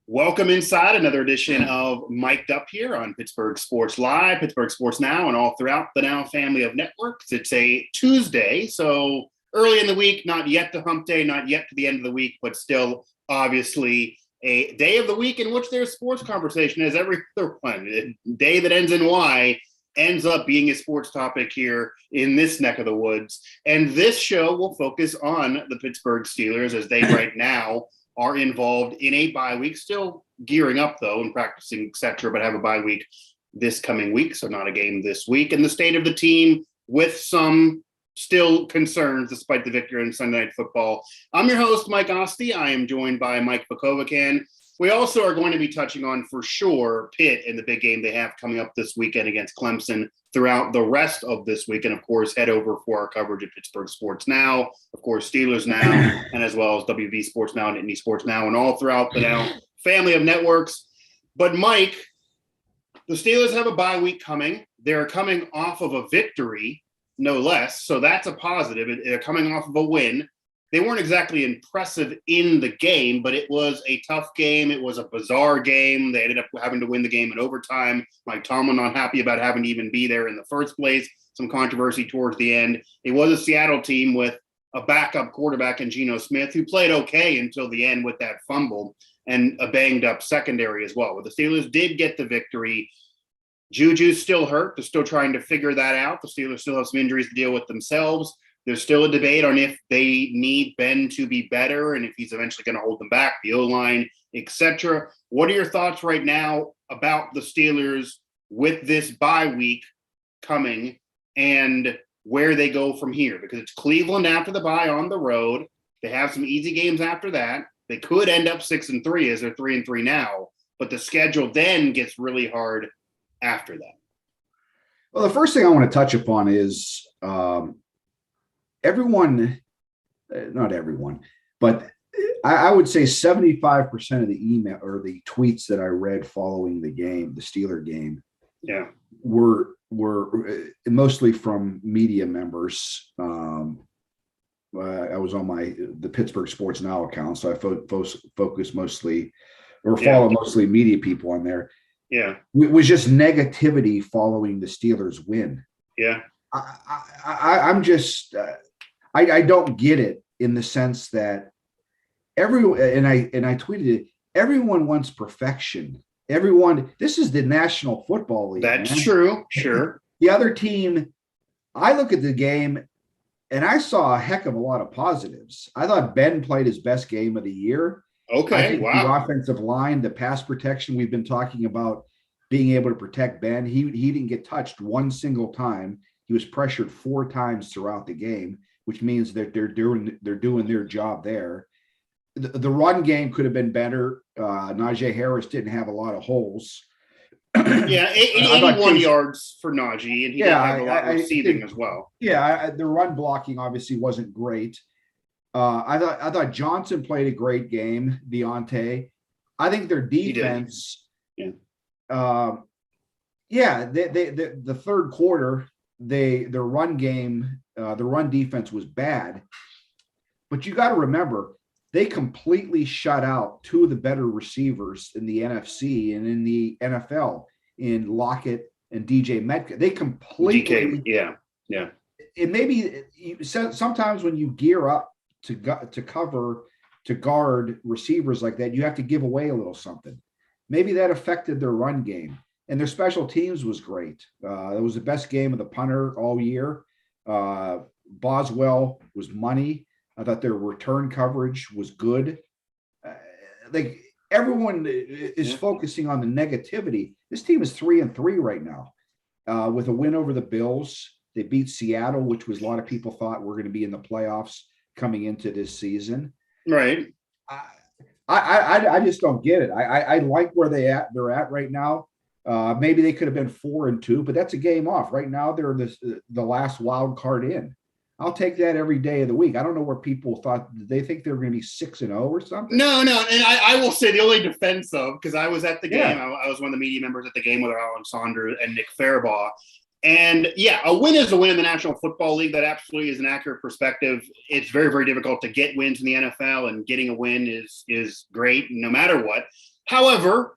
Welcome inside another edition of Mic'd Up here on Pittsburgh Sports Live, Pittsburgh Sports Now, and all throughout the Now family of networks. It's a Tuesday, so early in the week, not yet to hump day, not yet to the end of the week, but still obviously a day of the week in which there's sports conversation as every other one. A day that ends in Y ends up being a sports topic here in this neck of the woods. And this show will focus on the Pittsburgh Steelers as they right now are involved in a bye week, still gearing up though and practicing, etc., but have a bye week this coming week, so not a game this week. And the state of the team with some still concerns despite the victory in Sunday Night Football. I'm your host, Mike Asti. I am joined by Mike Vukovcan. We also are going to be touching on, for sure, Pitt and the big game they have coming up this weekend against Clemson throughout the rest of this week. And, of course, head over for our coverage at Pittsburgh Sports Now, of course, Steelers Now, and as well as WV Sports Now and Indy Sports Now, and all throughout the Now family of networks. But, Mike, the Steelers have a bye week coming. They're coming off of a victory, no less, so that's a positive. They're coming off of a win. They weren't exactly impressive in the game, but it was a tough game. It was a bizarre game. They ended up having to win the game in overtime. Mike Tomlin not happy about having to even be there in the first place. Some controversy towards the end. It was a Seattle team with a backup quarterback in Geno Smith who played okay until the end with that fumble and a banged up secondary as well. But the Steelers did get the victory. Juju's still hurt. They're still trying to figure that out. The Steelers still have some injuries to deal with themselves. There's still a debate on if they need Ben to be better and if he's eventually going to hold them back, the O-line, etc. What are your thoughts right now about the Steelers with this bye week coming and where they go from here? Because it's Cleveland after the bye on the road. They have some easy games after that. They could end up 6-3 as they're 3-3 now, but the schedule then gets really hard after that. Well, the first thing I want to touch upon is everyone, not everyone, but I would say 75% of the email or the tweets that I read following the game, the Steeler game, were mostly from media members. I was on the Pittsburgh Sports Now account, so I focus mostly or follow mostly media people on there. Yeah, it was just negativity following the Steelers win. Yeah, I'm just. I don't get it in the sense that everyone, and I tweeted it, everyone wants perfection. This is the National Football League. That's true. Sure. The other team, I look at the game and I saw a heck of a lot of positives. I thought Ben played his best game of the year. Okay. Wow. The offensive line, the pass protection, we've been talking about being able to protect Ben. He didn't get touched one single time. He was pressured 4 times throughout the game, which means that they're doing their job there. The run game could have been better. Najee Harris didn't have a lot of holes. Yeah, 81 yards for Najee, and he did have a lot of receiving as well. Yeah, the run blocking obviously wasn't great. I thought Johnson played a great game. Deontay, I think their defense. Yeah. The third quarter, their run game, the run defense was bad, but you got to remember they completely shut out 2 of the better receivers in the NFC and in the NFL in Lockett and DJ Metcalf. They completely, yeah. And maybe sometimes when you gear up to guard receivers like that, you have to give away a little something. Maybe that affected their run game. And their special teams was great. It was the best game of the punter all year. Boswell was money. I thought their return coverage was good. Everyone is focusing on the negativity. This team is 3-3 right now with a win over the Bills. They beat Seattle, which was a lot of people thought were going to be in the playoffs coming into this season. Right. I just don't get it. I like where they're at right now. Maybe they could have been 4-2, but that's a game off. Right now, they're the last wild card in. I'll take that every day of the week. I don't know where people thought they think they were going to be 6-0 or something. No, and I will say the only defense of, because I was at the game, I was one of the media members at the game with Alan Saunders and Nick Fairbaugh. And a win is a win in the National Football League. That absolutely is an accurate perspective. It's very, very difficult to get wins in the NFL, and getting a win is great no matter what. However,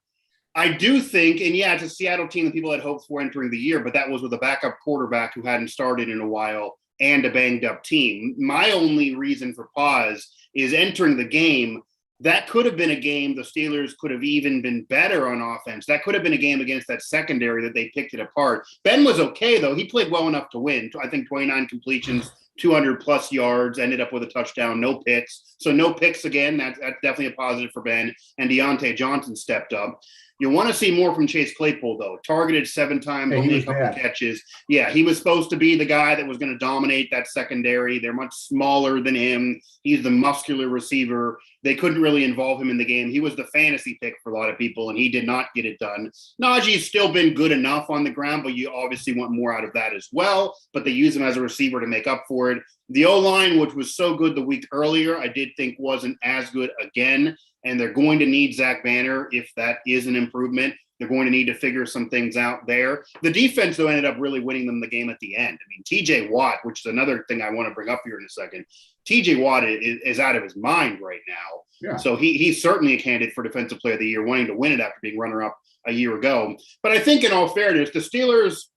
I do think, and yeah, it's a Seattle team that people had hopes for entering the year, but that was with a backup quarterback who hadn't started in a while and a banged up team. My only reason for pause is entering the game. That could have been a game the Steelers could have even been better on offense. That could have been a game against that secondary that they picked it apart. Ben was okay, though. He played well enough to win. I think 29 completions, 200 plus yards, ended up with a touchdown, no picks. So no picks again. That's definitely a positive for Ben. And Deontay Johnson stepped up. You want to see more from Chase Claypool, though. Targeted 7 times, only a couple catches. Yeah, he was supposed to be the guy that was going to dominate that secondary. They're much smaller than him. He's the muscular receiver. They couldn't really involve him in the game. He was the fantasy pick for a lot of people, and he did not get it done. Najee's still been good enough on the ground, but you obviously want more out of that as well. But they use him as a receiver to make up for it. The O-line, which was so good the week earlier, I did think wasn't as good again. And they're going to need Zach Banner if that is an improvement. They're going to need to figure some things out there. The defense, though, ended up really winning them the game at the end. I mean, TJ Watt, which is another thing I want to bring up here in a second. TJ Watt is out of his mind right now. Yeah. So he's certainly a candidate for Defensive Player of the Year, wanting to win it after being runner-up a year ago. But I think in all fairness, the Steelers,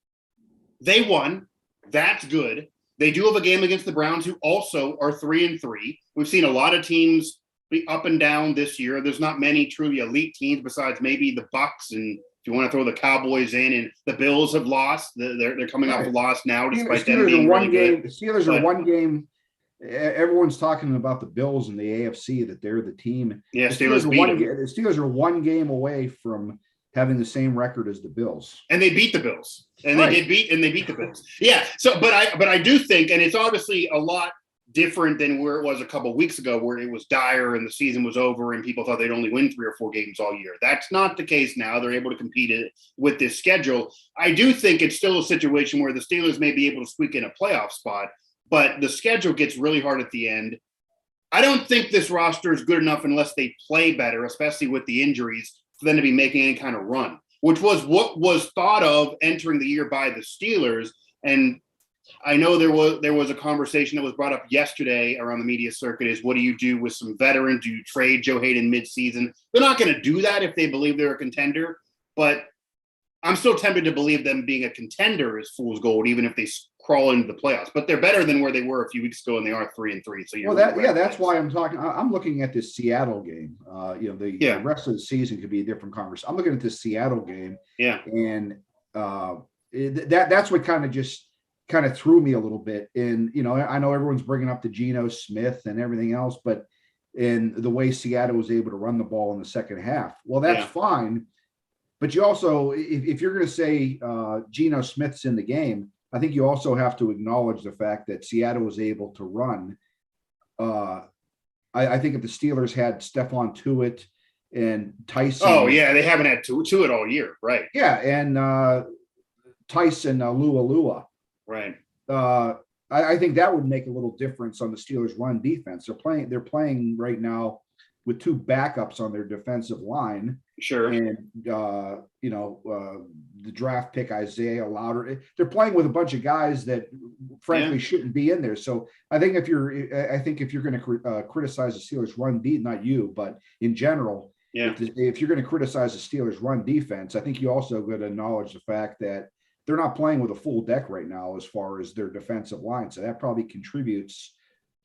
they won. That's good. They do have a game against the Browns, who also are 3-3. We've seen a lot of teams be up and down this year. There's not many truly elite teams besides maybe the Bucks, and if you want to throw the Cowboys in, and the Bills have lost. They're coming off a loss now, despite them being really good. The Steelers are one game. Everyone's talking about the Bills and the AFC, that they're the team. Yeah, the Steelers are one game away from having the same record as the Bills, and they beat the Bills, and they beat the Bills. Yeah. So, but I do think, and it's obviously a lot different than where it was a couple of weeks ago, where it was dire and the season was over and people thought they'd only win 3 or 4 games all year. That's not the case now. They're able to compete with this schedule. I do think it's still a situation where the Steelers may be able to squeak in a playoff spot, but the schedule gets really hard at the end. I don't think this roster is good enough unless they play better, especially with the injuries, for them to be making any kind of run, which was what was thought of entering the year by the Steelers. And I know there was a conversation that was brought up yesterday around the media circuit is, what do you do with some veterans? Do you trade Joe Hayden midseason? They're not going to do that if they believe they're a contender, but I'm still tempted to believe them being a contender is fool's gold, even if they crawl into the playoffs. But they're better than where they were a few weeks ago, and they are 3-3. So that's why I'm talking. I'm looking at this Seattle game. The rest of the season could be a different conversation. I'm looking at this Seattle game. Yeah, and that's what kind of threw me a little bit. And, I know everyone's bringing up the Geno Smith and everything else, but in the way Seattle was able to run the ball in the second half, well, that's fine. But you also, if you're going to say Geno Smith's in the game, I think you also have to acknowledge the fact that Seattle was able to run. I think if the Steelers had Stephon Tuitt and Tyson. Oh, yeah, they haven't had Tuitt all year, right? Yeah, and Tyson Lualua. Right. I think that would make a little difference on the Steelers' run defense. They're playing right now with 2 backups on their defensive line. Sure. And the draft pick Isaiah Louder. They're playing with a bunch of guys that frankly shouldn't be in there. So I think if you're going to criticize the Steelers' run defense, not you, but in general, if you're going to criticize the Steelers' run defense, I think you also got to acknowledge the fact that they're not playing with a full deck right now as far as their defensive line. So that probably contributes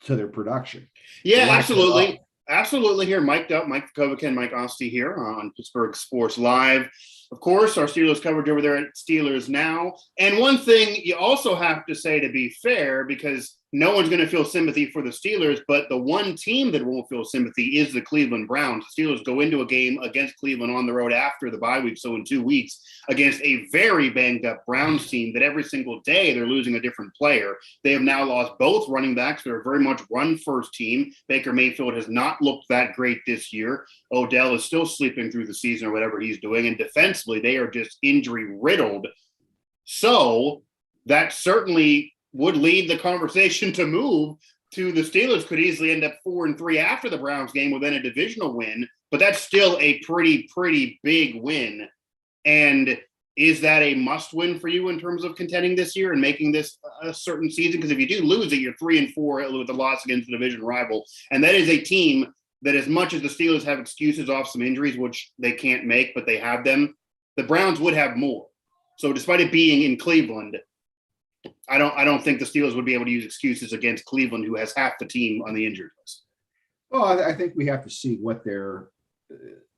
to their production. Yeah, absolutely. Absolutely. Here, Mike Vukovcan, Mike Asti here on Pittsburgh Sports Live. Of course, our Steelers coverage over there at Steelers Now. And one thing you also have to say, to be fair, because no one's going to feel sympathy for the Steelers, but the one team that won't feel sympathy is the Cleveland Browns. The Steelers go into a game against Cleveland on the road after the bye week, so in 2 weeks, against a very banged-up Browns team that every single day they're losing a different player. They have now lost both running backs. They're a very much run-first team. Baker Mayfield has not looked that great this year. Odell is still sleeping through the season or whatever he's doing, and defensively, they are just injury-riddled. So that certainly would lead the conversation to move to the Steelers could easily end up 4-3 after the Browns game within a divisional win, but that's still a pretty big win. And is that a must win for you in terms of contending this year and making this a certain season? Because if you do lose it, you're 3-4 with a loss against the division rival. And that is a team that as much as the Steelers have excuses off some injuries, which they can't make, but they have them, the Browns would have more. So despite it being in Cleveland, I don't think the Steelers would be able to use excuses against Cleveland, who has half the team on the injured list. Well, I think we have to see what they're,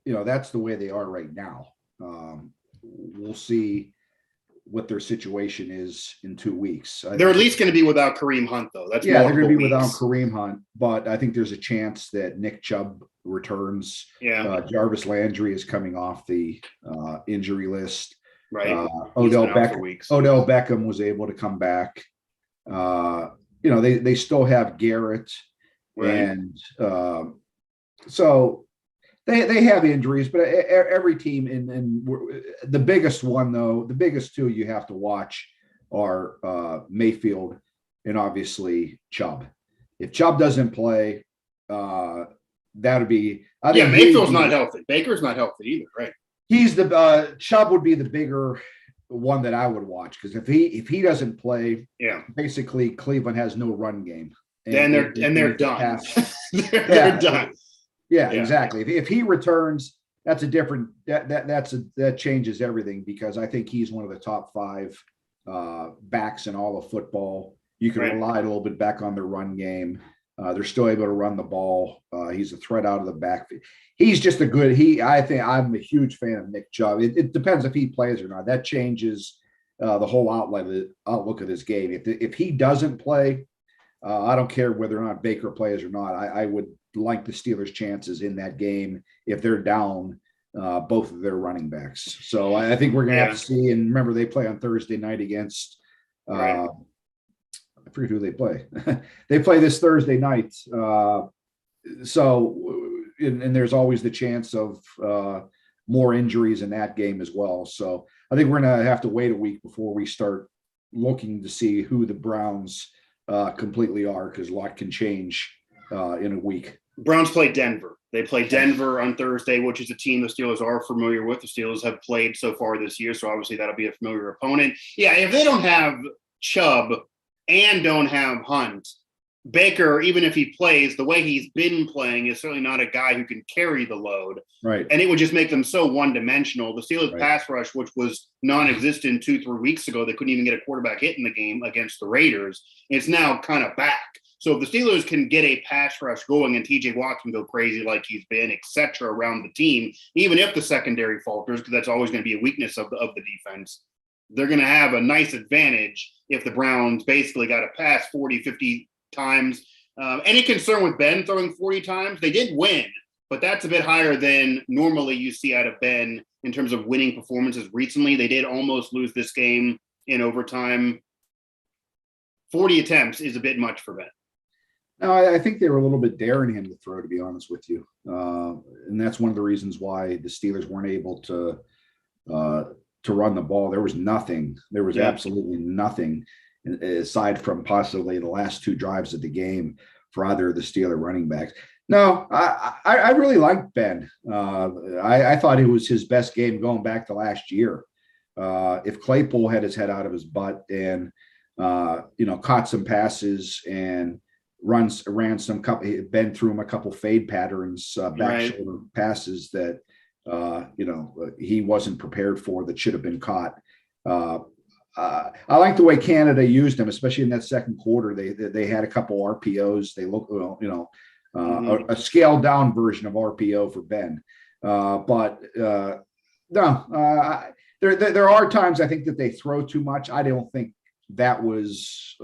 that's the way they are right now. We'll see what their situation is in 2 weeks. They're at least going to be without Kareem Hunt, though. They're going to be without Kareem Hunt, but I think there's a chance that Nick Chubb returns. Yeah. Jarvis Landry is coming off the injury list. Right. Odell Beckham was able to come back. They still have Garrett. Right. And so they have injuries, but every team and the biggest one, though, the biggest two you have to watch are Mayfield and obviously Chubb. If Chubb doesn't play, that would be. Mayfield's not healthy. Baker's not healthy either, right? He's the Chubb would be the bigger one that I would watch, because if he doesn't play, basically Cleveland has no run game. And they're done. they're done. Yeah, exactly. If he returns, that's a different that changes everything, because I think he's one of the top 5 backs in all of football. You can rely a little bit back on their run game. They're still able to run the ball. He's a threat out of the backfield. He's just I think I'm a huge fan of Nick Chubb. It depends if he plays or not. That changes the whole outlook of this game. If he doesn't play, I don't care whether or not Baker plays or not. I would like the Steelers' chances in that game if they're down both of their running backs. So I think we're going to have to see. And remember, they play on Thursday night against I forget who they play. They play this Thursday night. And there's always the chance of more injuries in that game as well. So I think we're going to have to wait a week before we start looking to see who the Browns completely are, because a lot can change in a week. Browns play Denver. They play Denver on Thursday, which is a team the Steelers are familiar with. The Steelers have played so far this year, so obviously that'll be a familiar opponent. Yeah, if they don't have Chubb and don't have Hunt, Baker, even if he plays, the way he's been playing is certainly not a guy who can carry the load. Right. And it would just make them so one-dimensional. The Steelers pass rush, which was non-existent 2-3 weeks ago, they couldn't even get a quarterback hit in the game against the Raiders. It's now kind of back. So if the Steelers can get a pass rush going and TJ Watt can go crazy like he's been, et cetera, around the team, even if the secondary falters, because that's always going to be a weakness of the defense, they're going to have a nice advantage if the Browns basically got to pass 40, 50 times. Any concern with Ben throwing 40 times? They did win, but that's a bit higher than normally you see out of Ben in terms of winning performances recently. They did almost lose this game in overtime. 40 attempts is a bit much for Ben. No, I think they were a little bit daring him to throw, to be honest with you. And that's one of the reasons why the Steelers weren't able to run the ball. There was nothing. There was absolutely nothing aside from possibly the last 2 drives of the game for either of the Steeler running backs. No, I really liked Ben. I thought it was his best game going back to last year. If Claypool had his head out of his butt and, caught some passes and ran some couple, Ben threw him a couple fade patterns, shoulder passes that, he wasn't prepared for, that should have been caught. I like the way Canada used him, especially in that second quarter. They had a couple RPOs. They look, a scaled down version of RPO for Ben. There are times I think that they throw too much. I don't think that was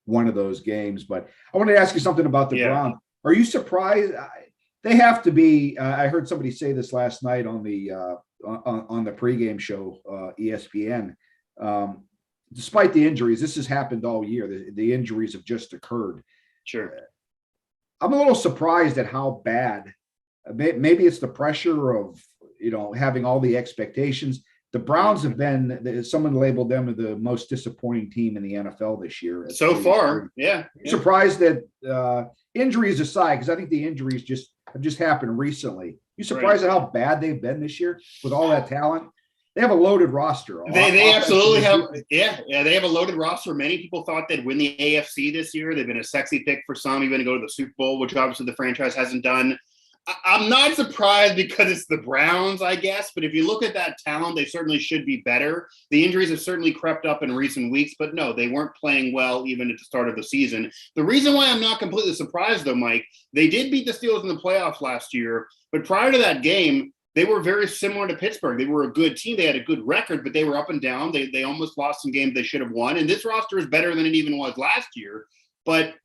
one of those games. But I wanted to ask you something about the Browns. Are you surprised? They have to be. I heard somebody say this last night on the pregame show, ESPN. Despite the injuries, this has happened all year. The injuries have just occurred. Sure. I'm a little surprised at how bad. Maybe it's the pressure of having all the expectations. The Browns have been. Someone labeled them the most disappointing team in the NFL this year. So far, yeah. Surprised that injuries aside, because I think the injuries have just happened recently. You surprised at how bad they've been this year with all that talent? They have a loaded roster. They absolutely have. Yeah. They have a loaded roster. Many people thought they'd win the AFC this year. They've been a sexy pick for some, even to go to the Super Bowl, which obviously the franchise hasn't done. I'm not surprised because it's the Browns, I guess. But if you look at that talent, they certainly should be better. The injuries have certainly crept up in recent weeks, but no, they weren't playing well even at the start of the season. The reason why I'm not completely surprised, though, Mike, they did beat the Steelers in the playoffs last year. But prior to that game, they were very similar to Pittsburgh. They were a good team. They had a good record, but they were up and down. They almost lost some games they should have won. And this roster is better than it even was last year. But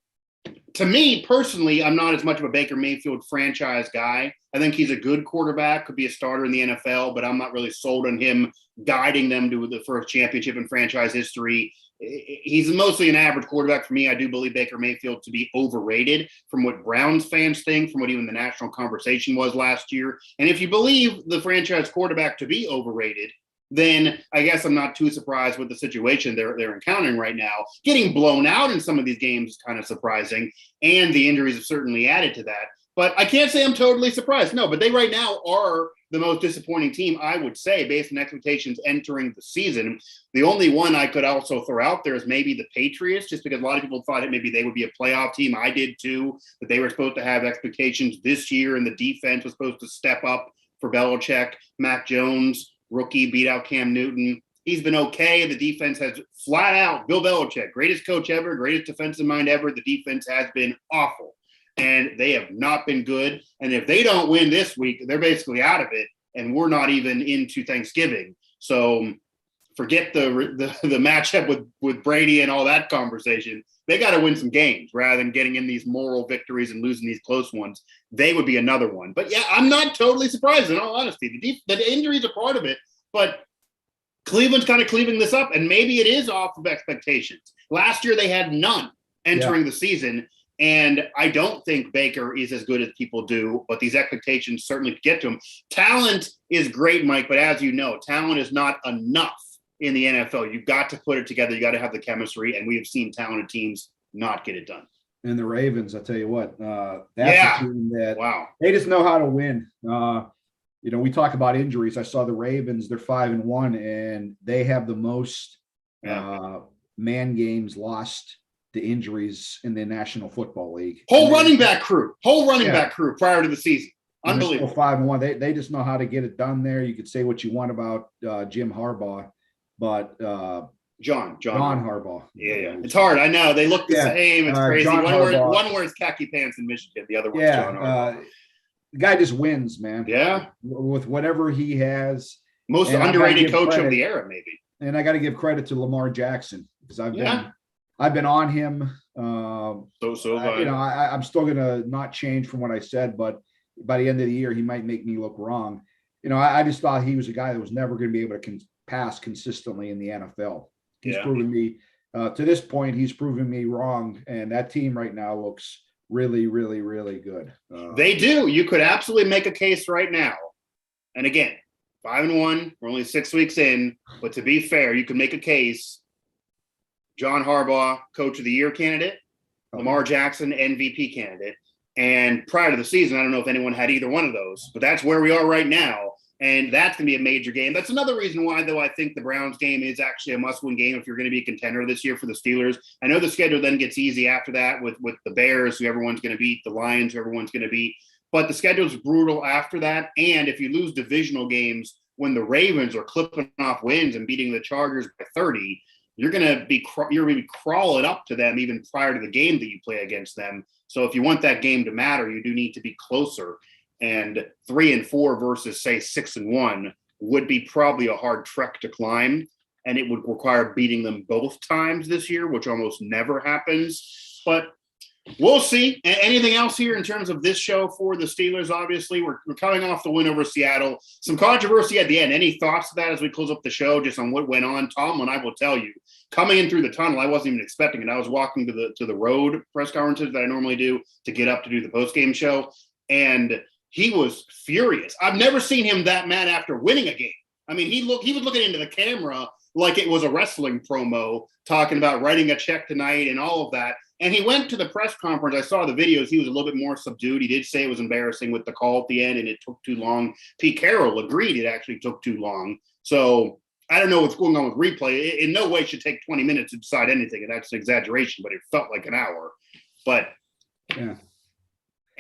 to me personally, I'm not as much of a Baker Mayfield franchise guy. I think he's a good quarterback, could be a starter in the NFL, but I'm not really sold on him guiding them to the first championship in franchise history. He's mostly an average quarterback for me. I do believe Baker Mayfield to be overrated from what Browns fans think, from what even the national conversation was last year. And if you believe the franchise quarterback to be overrated, then I guess I'm not too surprised with the situation they're encountering right now. Getting blown out in some of these games is kind of surprising, and the injuries have certainly added to that. But I can't say I'm totally surprised. No, but they right now are the most disappointing team, I would say, based on expectations entering the season. The only one I could also throw out there is maybe the Patriots, just because a lot of people thought that maybe they would be a playoff team. I did too, but they were supposed to have expectations this year, and the defense was supposed to step up for Belichick. Mac Jones, rookie, beat out Cam Newton. He's been okay. The defense has flat out, Bill Belichick, greatest coach ever, greatest defensive mind ever. The defense has been awful, and they have not been good. And if they don't win this week, they're basically out of it, and we're not even into Thanksgiving. So forget the matchup with Brady and all that conversation. They got to win some games rather than getting in these moral victories and losing these close ones. They would be another one. But yeah, I'm not totally surprised in all honesty. The injuries are part of it, but Cleveland's kind of cleaving this up, and maybe it is off of expectations. Last year they had none entering the season, and I don't think Baker is as good as people do, but these expectations certainly get to him. Talent is great, Mike, but as you know, talent is not enough in the NFL. You've got to put it together. You got to have the chemistry, and we have seen talented teams not get it done. And the Ravens, I tell you what, that's a team that they just know how to win. We talk about injuries. I saw the Ravens, they're 5-1, and they have the most man games lost to injuries in the National Football League. Whole running back crew prior to the season. Unbelievable. 5-1. They just know how to get it done there. You could say what you want about Jim Harbaugh, but John Harbaugh. Yeah. It's hard. I know. They look the same. It's crazy. One wears khaki pants in Michigan. The other one's John Harbaugh. The guy just wins, man. Yeah. With whatever he has. Most underrated coach of the era, maybe. And I got to give credit to Lamar Jackson because I've been on him. I'm still going to not change from what I said, but by the end of the year, he might make me look wrong. I just thought he was a guy that was never going to be able to pass consistently in the NFL. He's proven me to this point. He's proven me wrong, and that team right now looks really, really, really good. They do. You could absolutely make a case right now. And again, 5-1. We're only 6 weeks in, but to be fair, you could make a case. John Harbaugh, Coach of the Year candidate. Lamar Jackson, MVP candidate. And prior to the season, I don't know if anyone had either one of those, but that's where we are right now. And that's going to be a major game. That's another reason why, though, I think the Browns game is actually a must-win game if you're going to be a contender this year for the Steelers. I know the schedule then gets easy after that with the Bears, who everyone's going to beat, the Lions, who everyone's going to beat. But the schedule's brutal after that. And if you lose divisional games when the Ravens are clipping off wins and beating the Chargers by 30, you're going to be crawling up to them even prior to the game that you play against them. So if you want that game to matter, you do need to be closer. And 3-4 versus, say, 6-1 would be probably a hard trek to climb. And it would require beating them both times this year, which almost never happens. But we'll see. Anything else here in terms of this show for the Steelers? Obviously, we're coming off the win over Seattle. Some controversy at the end. Any thoughts to that as we close up the show, just on what went on? Tomlin, I will tell you, coming in through the tunnel, I wasn't even expecting it. I was walking to the road press conferences that I normally do to get up to do the post-game show. And he was furious. I've never seen him that mad after winning a game. I mean, he was looking into the camera like it was a wrestling promo, talking about writing a check tonight and all of that. And he went to the press conference. I saw the videos. He was a little bit more subdued. He did say it was embarrassing with the call at the end and it took too long. Pete Carroll agreed it actually took too long. So I don't know what's going on with replay. It in no way should take 20 minutes to decide anything. And that's an exaggeration, but it felt like an hour. But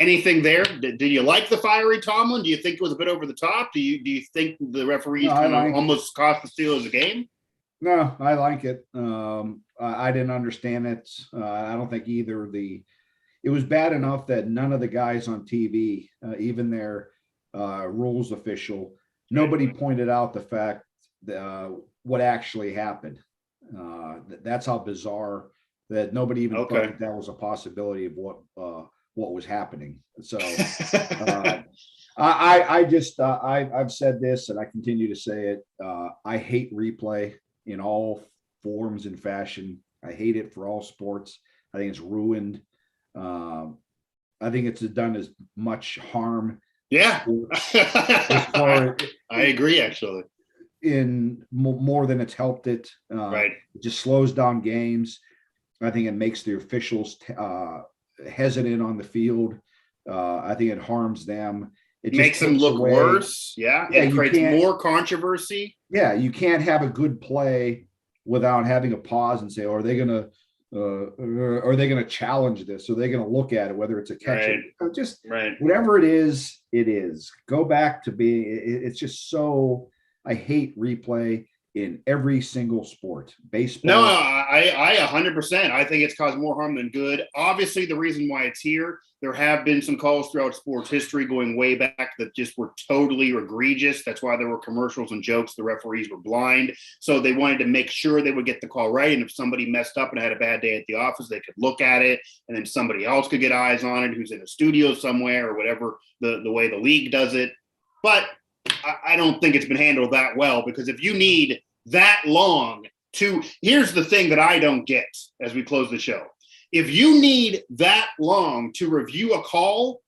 Anything there? Did you like the fiery Tomlin? Do you think it was a bit over the top? Do you think the referees almost cost the Steelers a game? No, I like it. I didn't understand it. I don't think either. It was bad enough that none of the guys on TV, even their rules official, nobody pointed out the fact that, what actually happened. That's how bizarre that nobody even thought that was a possibility of what was happening. So I've said this and I continue to say it. I hate replay in all forms and fashion. I hate it for all sports. I think it's ruined. I think it's done as much harm. Yeah. I agree, actually. In more than it's helped it. Right. It just slows down games. I think it makes the officials hesitant on the field. I think it harms them. It makes them look worse. Yeah. It creates more controversy. Yeah. You can't have a good play without having a pause and say, oh, are they going to challenge this? Are they going to look at it, whether it's a catch? Right. Just whatever it is. Go back to being, it's just so, I hate replay in every single sport. Baseball. No, I 100%. I think it's caused more harm than good. Obviously, the reason why it's here, there have been some calls throughout sports history going way back that just were totally egregious. That's why there were commercials and jokes. The referees were blind. So they wanted to make sure they would get the call right. And if somebody messed up and had a bad day at the office, they could look at it. And then somebody else could get eyes on it who's in a studio somewhere or whatever, the way the league does it. But I don't think it's been handled that well, because if you need that long here's the thing that I don't get as we close the show. If you need that long to review a call,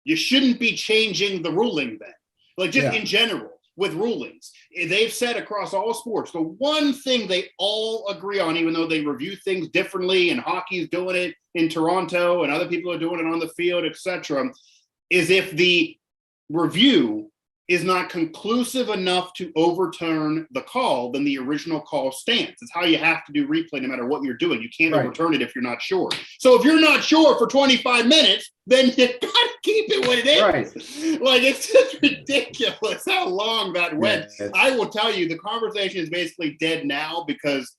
you shouldn't be changing the ruling then. Like just in general with rulings, they've said across all sports, the one thing they all agree on, even though they review things differently and hockey's doing it in Toronto and other people are doing it on the field, etc., is if the review is not conclusive enough to overturn the call, then the original call stands. It's how you have to do replay no matter what you're doing. You can't overturn it if you're not sure. So if you're not sure for 25 minutes, then you got to keep it what it is. Right. Like, it's just ridiculous how long that went. Yeah. I will tell you, the conversation is basically dead now because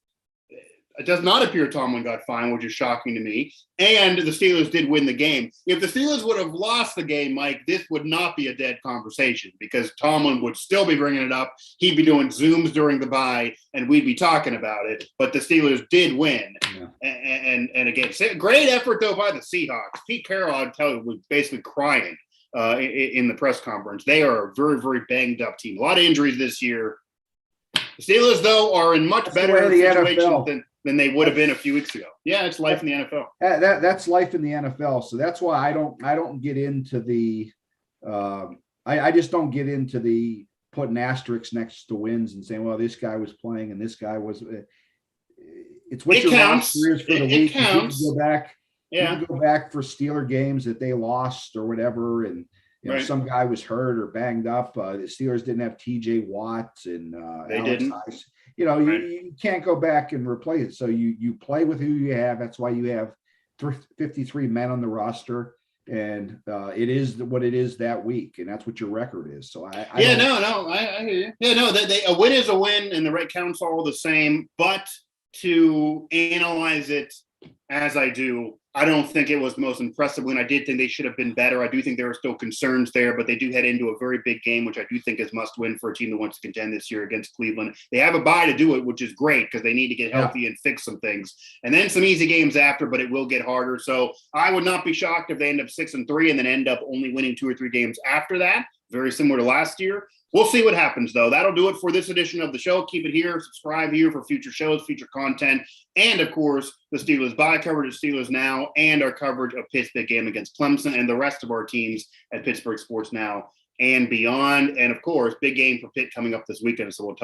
it does not appear Tomlin got fined, which is shocking to me. And the Steelers did win the game. If the Steelers would have lost the game, Mike, this would not be a dead conversation because Tomlin would still be bringing it up. He'd be doing Zooms during the bye, and we'd be talking about it. But the Steelers did win. Yeah. And again, great effort, though, by the Seahawks. Pete Carroll, I'd tell you, was basically crying in the press conference. They are a very, very banged-up team. A lot of injuries this year. The Steelers, though, are in much better situation than they would have been a few weeks ago. Yeah, it's life in the NFL. That's life in the NFL. So that's why I don't get into the I just don't get into the putting asterisks next to wins and saying, well, this guy was playing and this guy was. It's what your roster is for the week. You can go back. Yeah. You can go back for Steeler games that they lost or whatever, and some guy was hurt or banged up. The Steelers didn't have T.J. Watt and they didn't. You can't go back and replace it. So you play with who you have. That's why you have 53 men on the roster, and it is what it is that week, and that's what your record is. So I hear you. Yeah, no, a win is a win, and the right counts all the same. But to analyze it as I do, I don't think it was the most impressive win. I did think they should have been better. I do think there are still concerns there, but they do head into a very big game, which I do think is must win for a team that wants to contend this year against Cleveland. They have a bye to do it, which is great because they need to get healthy and fix some things. And then some easy games after, but it will get harder. So I would not be shocked if they end up 6-3 and then end up only winning 2 or 3 games after that. Very similar to last year. We'll see what happens, though. That'll do it for this edition of the show. Keep it here. Subscribe here for future shows, future content, and, of course, the Steelers Bye coverage of Steelers Now and our coverage of Pitt's big game against Clemson and the rest of our teams at Pittsburgh Sports Now and beyond. And, of course, big game for Pitt coming up this weekend, so we'll